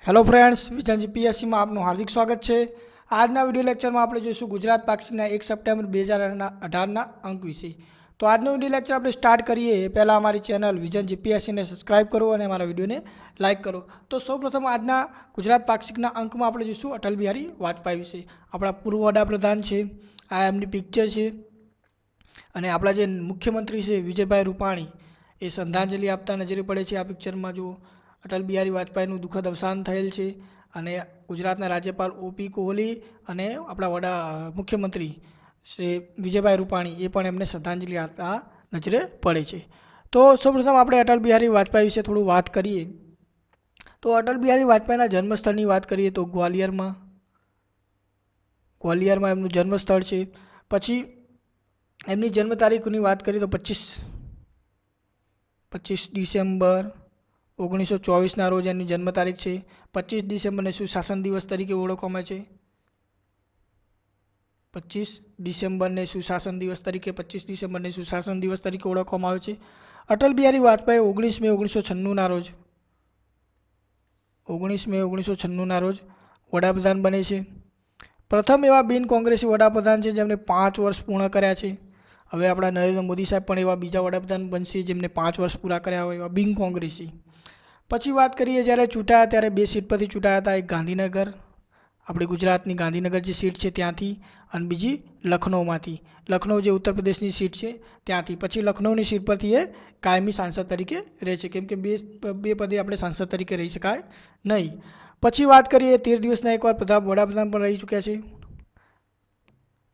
Hello friends, vision GPSC में आपનું हार्दिक स्वागत है। આજના વિડિયો લેક્ચરમાં આપણે જોઈશું ગુજરાત પાક્ષિકના 1 સપ્ટેમ્બર 2018ના અંક વિશે। તો આજનો વિડિયો લેક્ચર આપણે સ્ટાર્ટ કરીએ એ પહેલાં અમારી ચેનલ વિજન જીપીએસસીને સબસ્ક્રાઇબ કરો અને અમારા વિડિયોને લાઇક કરો। તો સૌપ્રથમ આજના ગુજરાત પાક્ષિકના અંકમાં આપણે જોઈશું અટલ બિહારી વાજપેયી વિશે। આપણા પૂર્વ વડાપ્રધાન છે, આ એમની પિક્ચર છે અને આપણા જે મુખ્યમંત્રી છે વિજયભાઈ રૂપાણી એ શ્રદ્ધાંજલિ આપતા નજરે પડે છે આ પિક્ચરમાં। જો અટલ બિહારી વાજપેયીનું દુઃખદ અવસાન થયેલ છે અને ગુજરાતના રાજ્યપાલ ઓપી કોહલી અને આપણા મુખ્યમંત્રી શ્રી વિજયભાઈ રૂપાણી એ પણ એમને શ્રદ્ધાંજલિ આપતા નજરે પડે છે। તો સૌપ્રથમ આપણે અટલ બિહારી વાજપેયી વિશે થોડું વાત કરીએ। તો અટલ બિહારી વાજપેયીના જન્મસ્થળની વાત કરીએ તો ગ્વાલિયરમાં એમનું જન્મસ્થળ છે। પછી એમની જન્મ તારીખની વાત કરીએ તો 25 ડિસેમ્બર 1924ના રોજ એમની જન્મ તારીખ છે। 25 ડિસેમ્બરને સુશાસન દિવસ તરીકે ઓળખવામાં છે। 25 ડિસેમ્બરને સુશાસન દિવસ તરીકે ઓળખવામાં આવે છે। અટલ બિહારી વાજપેયી 19 મે 1996ના રોજ 19 મે 1996ના રોજ વડાપ્રધાન બને છે। પ્રથમ એવા બિન કોંગ્રેસી વડાપ્રધાન છે જેમણે 5 વર્ષ પૂર્ણ કર્યા છે। હવે આપણા નરેન્દ્ર મોદી સાહેબ પણ એવા બીજા વડાપ્રધાન બનશે જેમને 5 વર્ષ પૂરા કર્યા હોય એવા બિન કોંગ્રેસી। પછી વાત કરીએ જ્યારે ચૂંટાયા ત્યારે 2 સીટ પરથી ચૂંટાયા હતા। એક ગાંધીનગર, આપણી ગુજરાતની ગાંધીનગર જે સીટ છે ત્યાંથી, અને બીજી લખનૌમાંથી, લખનૌ જે ઉત્તર પ્રદેશની સીટ છે ત્યાંથી। પછી લખનૌની સીટ પરથી એ કાયમી સાંસદ તરીકે રહે છે, કેમ કે બે પદે આપણે સાંસદ તરીકે રહી શકાય નહીં। પછી વાત કરીએ 13 દિવસના એકવાર વડાપ્રધાન પણ રહી ચૂક્યા છે।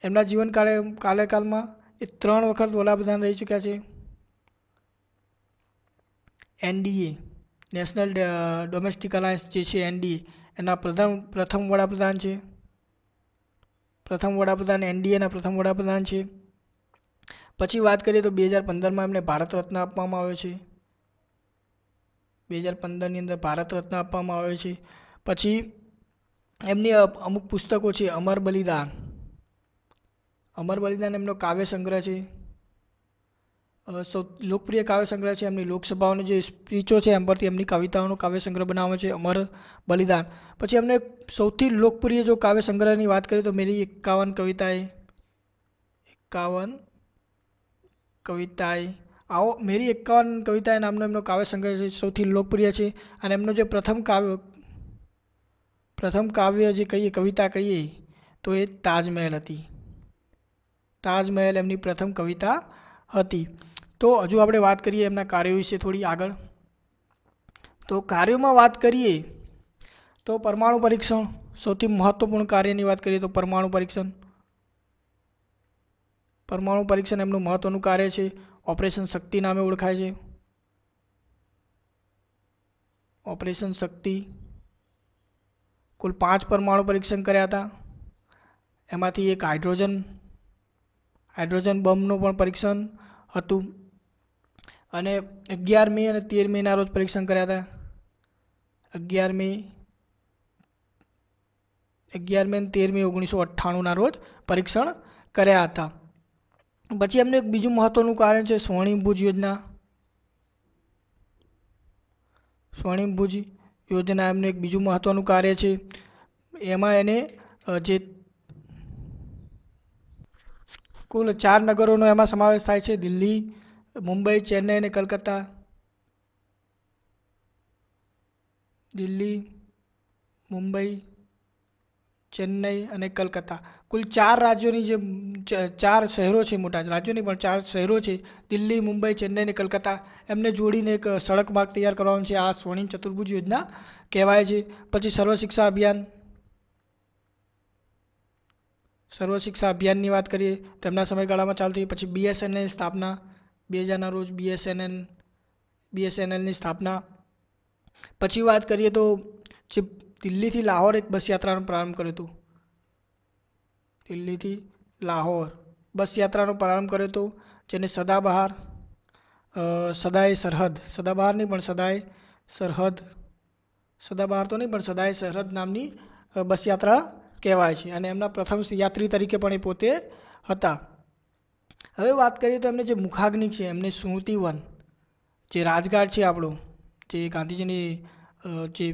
એમના જીવન કાર્યકાળમાં એ 3 વખત વડાપ્રધાન રહી ચૂક્યા છે। એનડીએ નેશનલ ડોમેસ્ટિક અલાયન્સ જે છે એનડીએ એના પ્રથમ વડાપ્રધાન છે। એનડીએના પ્રથમ વડાપ્રધાન છે। પછી વાત કરીએ તો 2015માં એમને ભારત રત્ન આપવામાં આવ્યો છે। 2015ની અંદર ભારત રત્ન આપવામાં આવ્યો છે। પછી એમની અમુક પુસ્તકો છે, અમર બલિદાન એમનો કાવ્ય સંગ્રહ છે। લોકપ્રિય કાવ્ય સંગ્રહ છે એમની લોકસભાઓની જે સ્પીચો છે એમ પરથી એમની કવિતાઓનો કાવ્ય સંગ્રહ બનાવ્યો છે અમર બલિદાન। પછી એમને સૌથી લોકપ્રિય જો કાવ્ય સંગ્રહની વાત કરીએ તો મેરી 51 કવિતાએ નામનો એમનો કાવ્ય સંગ્રહ છે, સૌથી લોકપ્રિય છે। અને એમનો જે પ્રથમ કાવ્ય જે કવિતા કહીએ તો એ તાજમહેલ હતી। તાજમહેલ એમની પ્રથમ કવિતા હતી। તો હજુ આપણે વાત કરીએ એમના કાર્યો વિશે થોડી આગળ। તો કાર્યોમાં વાત કરીએ તો પરમાણુ પરીક્ષણ, સૌથી મહત્વપૂર્ણ કાર્યની વાત કરીએ તો પરમાણુ પરીક્ષણ એમનું મહત્વનું કાર્ય છે। ઓપરેશન શક્તિ નામે ઓળખાય છે। ઓપરેશન શક્તિ કુલ 5 પરમાણુ પરીક્ષણ કર્યા હતા। એમાંથી એક હાઇડ્રોજન બોમ્બનું પણ પરીક્ષણ હતું અને 11 મે અને 13 મેના રોજ પરીક્ષણ કર્યા હતા। 11 મે અને 13 મે 1998ના રોજ પરીક્ષણ કર્યા હતા। પછી એમનું એક બીજું મહત્વનું કાર્ય છે સ્વર્ણિમ ભુજ યોજના એમનું એક બીજું મહત્વનું કાર્ય છે। એમાં એને જે કુલ 4 નગરોનો એમાં સમાવેશ થાય છે, દિલ્હી, મુંબઈ, ચેન્નઈ અને કલકત્તા। દિલ્હી, મુંબઈ, ચેન્નઈ અને કલકત્તા, કુલ 4 રાજ્યોની જે 4 શહેરો છે, મોટા રાજ્યો નહીં પણ 4 શહેરો છે, દિલ્હી, મુંબઈ, ચેન્નઈ અને કલકત્તા, એમને જોડીને એક સડક માર્ગ તૈયાર કરવાનો છે। આ સ્વર્ણિમ ચતુર્ભુજ યોજના કહેવાય છે। પછી સર્વ શિક્ષા અભિયાનની વાત કરીએ તો એમના સમયગાળામાં ચાલતી। પછી બીએસએનએલની સ્થાપના 2000ના રોજ બીએસએનએલની સ્થાપના। પછી વાત કરીએ તો જે દિલ્હીથી લાહોર એક બસ યાત્રાનો પ્રારંભ કર્યો હતો। દિલ્હીથી લાહોર બસ યાત્રાનો પ્રારંભ કર્યો હતો, જેને સદાએ સરહદ નામની બસ યાત્રા કહેવાય છે અને એમના પ્રથમ યાત્રી તરીકે પણ એ પોતે હતા। હવે વાત કરીએ તો એમને જે મુખાગ્નિ છે, એમને સ્મૃતિવન જે રાજઘાટ છે આપણો, જે ગાંધીજીની જે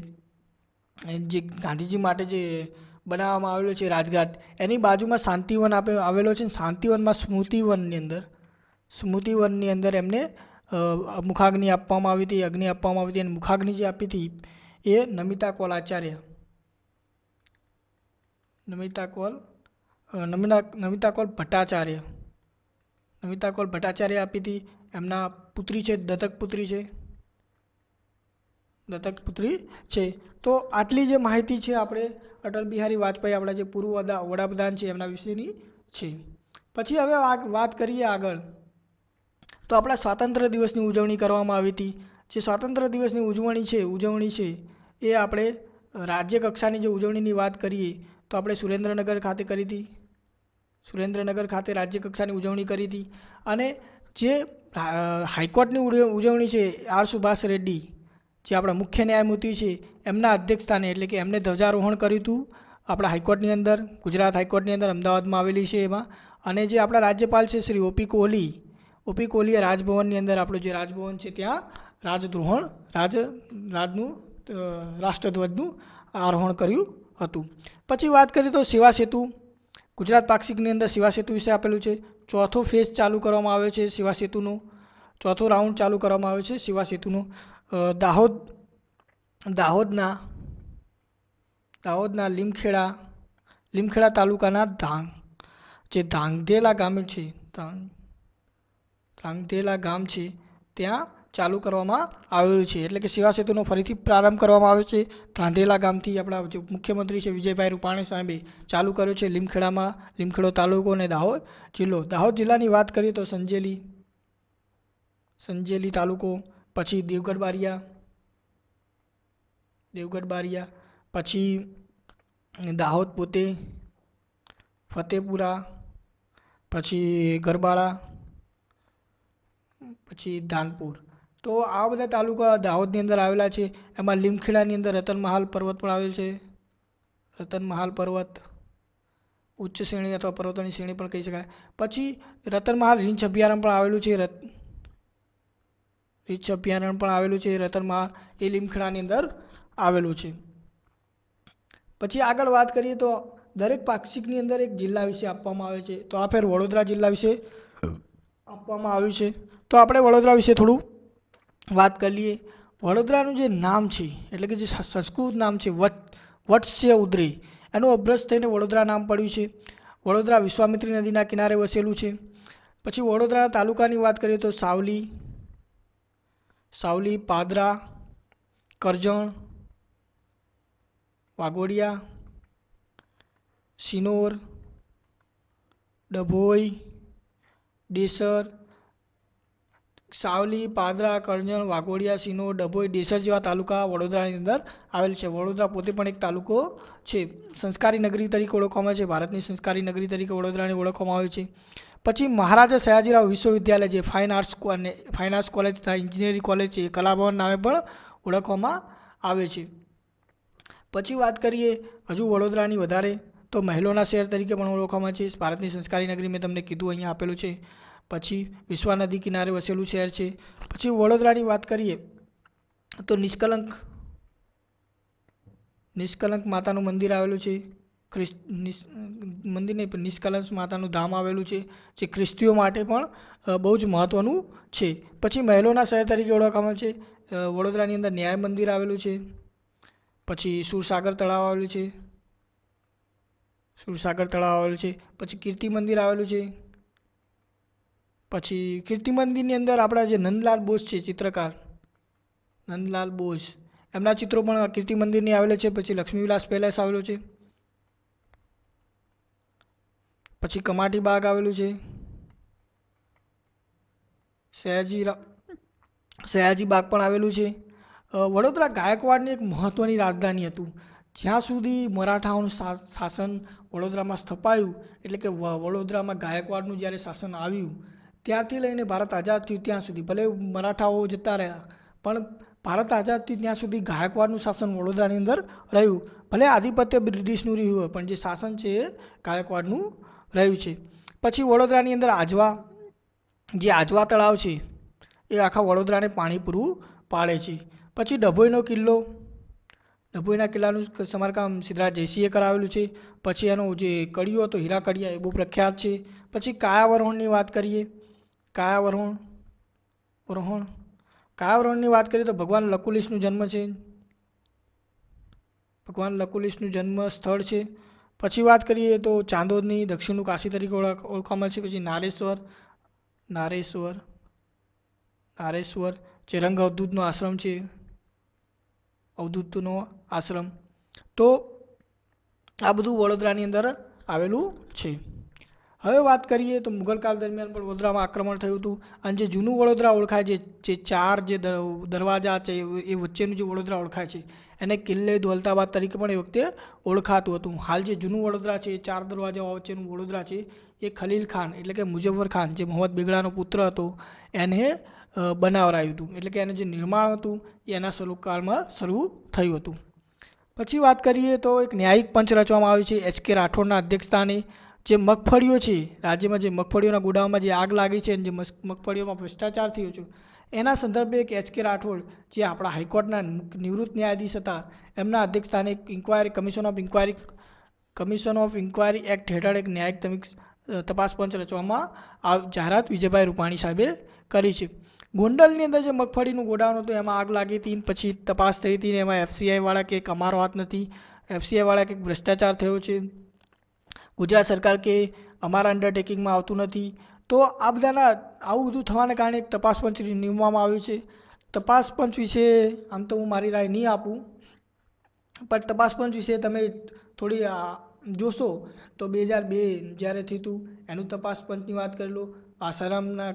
જે ગાંધીજી માટે જે બનાવવામાં આવેલો છે રાજઘાટ, એની બાજુમાં શાંતિવન આવેલો છે. શાંતિવનમાં સ્મૃતિવનની અંદર એમને મુખાગ્નિ આપવામાં આવી હતી, અગ્નિ આપવામાં આવી હતી. અને મુખાગ્નિ જે આપી હતી એ નમિતા કૌલ આચાર્ય નમિતા કૌલ ભટ્ટાચાર્ય આપી હતી. એમના પુત્રી છે, દત્તક પુત્રી છે. તો આટલી જે માહિતી છે આપણે અટલ બિહારી વાજપેયી, આપણા જે પૂર્વ વડાપ્રધાન છે, એમના વિશેની છે. પછી હવે વાત કરીએ આગળ, તો આપણા સ્વાતંત્ર્ય દિવસની ઉજવણી કરવામાં આવી હતી. જે સ્વાતંત્ર્ય દિવસની ઉજવણી છે એ આપણે રાજ્ય કક્ષાની જે ઉજવણીની વાત કરીએ તો આપણે સુરેન્દ્રનગર ખાતે કરી હતી. સુરેન્દ્રનગર ખાતે રાજ્ય કક્ષાની ઉજવણી કરી હતી. અને જે હાઈકોર્ટની ઉજવણી છે, આર સુભાષ રેડ્ડી જે આપણા મુખ્ય ન્યાયમૂર્તિ છે, એમના અધ્યક્ષસ્થાને, એટલે કે એમને ધ્વજારોહણ કર્યું હતું આપણા હાઈકોર્ટની અંદર, ગુજરાત હાઈકોર્ટની અંદર અમદાવાદમાં આવેલી છે એમાં. અને જે આપણા રાજ્યપાલ છે શ્રી ઓપી કોહલીએ રાજભવનની અંદર, આપણું જે રાજભવન છે ત્યાં રાજનું રાષ્ટ્રધ્વજનું આરોહણ કર્યું હતું. પછી વાત કરીએ તો સેવા સેતુ, ગુજરાત પાક્ષિકની અંદર સેવા સેતુ વિશે આપેલું છે. ચોથો ફેઝ ચાલુ કરવામાં આવ્યો છે સેવા સેતુનો, ચોથો રાઉન્ડ ચાલુ કરવામાં આવ્યો છે સેવા સેતુનો. દાહોદના લીમખેડા તાલુકાના ધાંગધ્રેલા ગામ છે ત્યાં ચાલુ કરવામાં આવેલું છે. એટલે કે સેવા સેતુનો ફરીથી પ્રારંભ કરવામાં આવ્યો છે. ધાંધેલા ગામથી આપણા જે મુખ્યમંત્રી છે વિજયભાઈ રૂપાણી સાહેબે ચાલુ કર્યો છે લીમખેડો તાલુકો અને દાહોદ જિલ્લો. દાહોદ જિલ્લાની વાત કરીએ તો સંજેલી તાલુકો, પછી દેવગઢ બારિયા, પછી દાહોદ પોતે, ફતેપુરા, પછી ગરબાડા, પછી ધાનપુર. તો આ બધા તાલુકા દાહોદની અંદર આવેલા છે. એમાં લીમખેડાની અંદર રતનમહાલ પર્વત પણ આવેલ છે. રતનમહાલ પર્વત ઉચ્ચ શ્રેણી અથવા પર્વતોની શ્રેણી પણ કહી શકાય. પછી રતનમહાલ રીંછ અભયારણ્ય પણ આવેલું છે. રતનમહાલ એ લીમખેડાની અંદર આવેલું છે. પછી આગળ વાત કરીએ તો દરેક પાક્ષિકની અંદર એક જિલ્લા વિશે આપવામાં આવે છે. તો આ ફેર વડોદરા જિલ્લા વિશે આપવામાં આવ્યું છે. તો આપણે વડોદરા વિશે થોડું વાત કરી લઈએ. વડોદરાનું જે નામ છે, એટલે કે જે સંસ્કૃત નામ છે વત્સ્ય ઉદરે, એનું અભ્રસ્ત થઈને વડોદરા નામ પડ્યું છે. વડોદરા વિશ્વામિત્રી નદીના કિનારે વસેલું છે. પછી વડોદરાના તાલુકાની વાત કરીએ તો સાવલી, પાદરા, કરજણ, વાઘોડિયા, સિનોર, ડભોઈ, ડેસર. સાવલી, પાદરા, કરજણ, વાઘોડિયા, સિનોર, ડભોઈ, ડેસર જેવા તાલુકા વડોદરાની અંદર આવેલ છે. વડોદરા પોતે પણ એક તાલુકો છે. સંસ્કારી નગરી તરીકે ઓળખવામાં આવે છે. ભારતની સંસ્કારી નગરી તરીકે વડોદરાને ઓળખવામાં આવે છે. પછી મહારાજા સયાજીરાવ વિશ્વવિદ્યાલય, જે ફાઇન આર્ટ્સ કોલેજ તથા એન્જિનિયરિંગ કોલેજ છે, એ કલાભવન નામે પણ ઓળખવામાં આવે છે. પછી વાત કરીએ હજુ વડોદરાની વધારે, તો મહેલોના શહેર તરીકે પણ ઓળખવામાં આવે છે. ભારતની સંસ્કારી નગરી મેં તમને કીધું અહીંયા આપેલું છે. પછી વિશ્વા નદી કિનારે વસેલું શહેર છે. પછી વડોદરાની વાત કરીએ તો નિષ્કલંક માતાનું મંદિર આવેલું છે. નિષ્કલંક માતાનું ધામ આવેલું છે, જે ખ્રિસ્તીઓ માટે પણ બહુ જ મહત્ત્વનું છે. પછી મહેલોના શહેર તરીકે ઓળખવામાં આવે છે. વડોદરાની અંદર ન્યાય મંદિર આવેલું છે. પછી સુરસાગર તળાવ આવેલું છે. પછી કીર્તિ મંદિર આવેલું છે. પછી કીર્તિ મંદિરની અંદર આપણા જે નંદલાલ બોઝ છે, ચિત્રકાર નંદલાલ બોઝ, એમના ચિત્રો પણ કીર્તિ મંદિરની આવેલા છે. પછી લક્ષ્મીવિલાસ પેલેસ આવેલું છે. પછી કમાટી બાગ આવેલું છે. સયાજી બાગ પણ આવેલું છે. વડોદરા ગાયકવાડની એક મહત્ત્વની રાજધાની હતું. જ્યાં સુધી મરાઠાઓનું શાસન વડોદરામાં સ્થપાયું, એટલે કે વડોદરામાં ગાયકવાડનું જ્યારે શાસન આવ્યું, ત્યારથી લઈને ભારત આઝાદ થયું ત્યાં સુધી, ભલે મરાઠાઓ જતા રહ્યા, પણ ભારત આઝાદ થયું ત્યાં સુધી ગાયકવાડનું શાસન વડોદરાની અંદર રહ્યું. ભલે આધિપત્ય બ્રિટિશનું રહ્યું હોય, પણ જે શાસન છે એ ગાયકવાડનું રહ્યું છે. પછી વડોદરાની અંદર આજવા તળાવ છે, એ આખા વડોદરાને પાણી પૂરું પાડે છે. પછી ડભોઈનો કિલ્લો ડભોઈના કિલ્લાનું સમારકામ સિદ્ધરાજ જયસિંહે કરાવેલું છે. પછી એનો જે કડિયો હતો હીરા કડિયા એ બહુ પ્રખ્યાત છે. પછી કાયાવરોહણની વાત કરીએ, કાયાવરોહણની વાત કરીએ તો ભગવાન લકુલિશનું જન્મ છે, ભગવાન લકુલિશનું જન્મ સ્થળ છે. પછી વાત કરીએ તો ચાંદોદની દક્ષિણનું કાશી તરીકે ઓળખવામાં છે. પછી નારેશ્વર જે રંગ અવધૂતનો આશ્રમ છે, અવધૂતનો આશ્રમ. તો આ બધું વડોદરાની અંદર આવેલું છે. હવે વાત કરીએ તો મુઘલ કાળ દરમિયાન પણ વડોદરામાં આક્રમણ થયું હતું. અને જે જૂનું વડોદરા ઓળખાય છે, જે 4 જે દરવાજા છે એ વચ્ચેનું જે વડોદરા ઓળખાય છે એને કિલ્લે દૌલતાબાદ તરીકે પણ એ વખતે ઓળખાતું હતું. હાલ જે જૂનું વડોદરા છે, 4 દરવાજાઓ વચ્ચેનું વડોદરા છે, એ ખલીલ ખાન એટલે કે મુઝફ્ફર ખાન જે મોહમ્મદ બેગડાનો પુત્ર હતો એને બનાવરાયું હતું. એટલે કે એનું જે નિર્માણ હતું એ એના કાળમાં શરૂ થયું હતું. પછી વાત કરીએ તો એક ન્યાયિક પંચ રચવામાં આવ્યું છે HK રાઠોડના અધ્યક્ષસ્થાને. જે મગફળીઓ છે, રાજ્યમાં જે મગફળીઓના ગોડાઉનમાં જે આગ લાગી છે અને જે મગફળીઓમાં ભ્રષ્ટાચાર થયો છે એના સંદર્ભે એક HK રાઠોડ જે આપણા હાઈકોર્ટના નિવૃત્ત ન્યાયાધીશ હતા એમના અધ્યક્ષસ્થાને કમિશન ઓફ ઇન્ક્વાયરી એક્ટ હેઠળ એક ન્યાયિક તપાસ પંચ રચવામાં જાહેરાત વિજયભાઈ રૂપાણી સાહેબે કરી છે. ગોંડલની અંદર જે મગફળીનું ગોડાઉન હતું એમાં આગ લાગી હતી, પછી તપાસ થઈ હતી ને એમાં FCI વાળા કે અમારો હાથ નથી, FCI વાળા કે ભ્રષ્ટાચાર થયો છે, ગુજરાત સરકાર કે અમારા અંડરટેકિંગમાં આવતું નથી. તો આ બધાના આવું બધું થવાને કારણે એક તપાસ પંચ નિમવામાં આવ્યું છે. તપાસ પંચ વિશે આમ તો હું મારી રાય નહીં આપું, પણ તપાસ પંચ વિશે તમે થોડી જોશો તો 2002 જ્યારે થયું હતું એનું તપાસ પંચની વાત કરી લો, આસારામના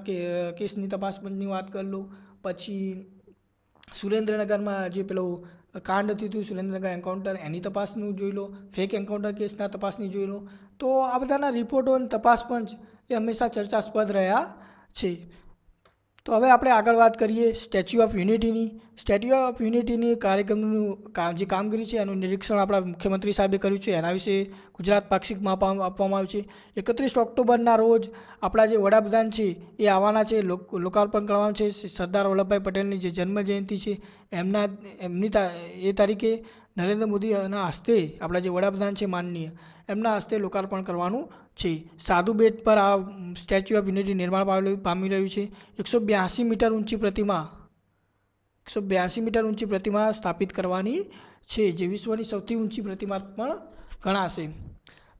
કેસની તપાસ પંચની વાત કરી લો, પછી સુરેન્દ્રનગરમાં જે પેલો કાંડ થયું હતું સુરેન્દ્રનગર એન્કાઉન્ટર એની તપાસનું જોઈ લો, ફેક એન્કાઉન્ટર કેસના તપાસની જોઈ લો. તો આ બધાના રિપોર્ટો અને તપાસ પંચ એ હંમેશા ચર્ચાસ્પદ રહ્યા છે. તો હવે આપણે આગળ વાત કરીએ સ્ટેચ્યુ ઓફ યુનિટીની. સ્ટેચ્યુ ઓફ યુનિટીની કાર્યક્રમનું જે કામગીરી છે એનું નિરીક્ષણ આપણા મુખ્યમંત્રી સાહેબે કર્યું છે. એના વિશે ગુજરાત પાક્ષિકમાં આપવામાં આવ્યું છે. 31 ઓક્ટોબરના રોજ આપણા જે વડાપ્રધાન છે એ આવવાના છે, લોકાર્પણ કરવાનું છે. સરદાર વલ્લભભાઈ પટેલની જે જન્મજયંતિ છે એમની એ તારીખે નરેન્દ્ર મોદીના હસ્તે આપણા જે વડાપ્રધાન છે માનનીય એમના હસ્તે લોકાર્પણ કરવાનું છે. સાધુ બેટ પર આ સ્ટેચ્યુ ઓફ યુનિટી નિર્માણ પામી રહ્યું છે. 182 મીટર ઊંચી પ્રતિમા સ્થાપિત કરવાની છે, જે વિશ્વની સૌથી ઊંચી પ્રતિમા પણ ગણાશે.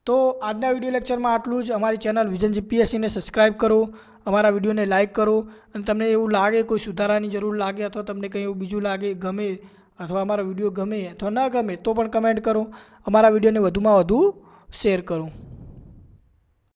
તો આજના વિડીયો લેક્ચરમાં આટલું જ. અમારી ચેનલ વિઝન GPSCને સબસ્ક્રાઈબ કરો, અમારા વિડીયોને લાઇક કરો, અને તમને એવું લાગે કોઈ સુધારાની જરૂર લાગે અથવા તમને કંઈ એવું બીજું લાગે ગમે અથવા અમારો વિડીયો ગમે અથવા ન ગમે તો પણ કમેન્ટ કરો. અમારા વિડીયોને વધુમાં વધુ શેર કરો.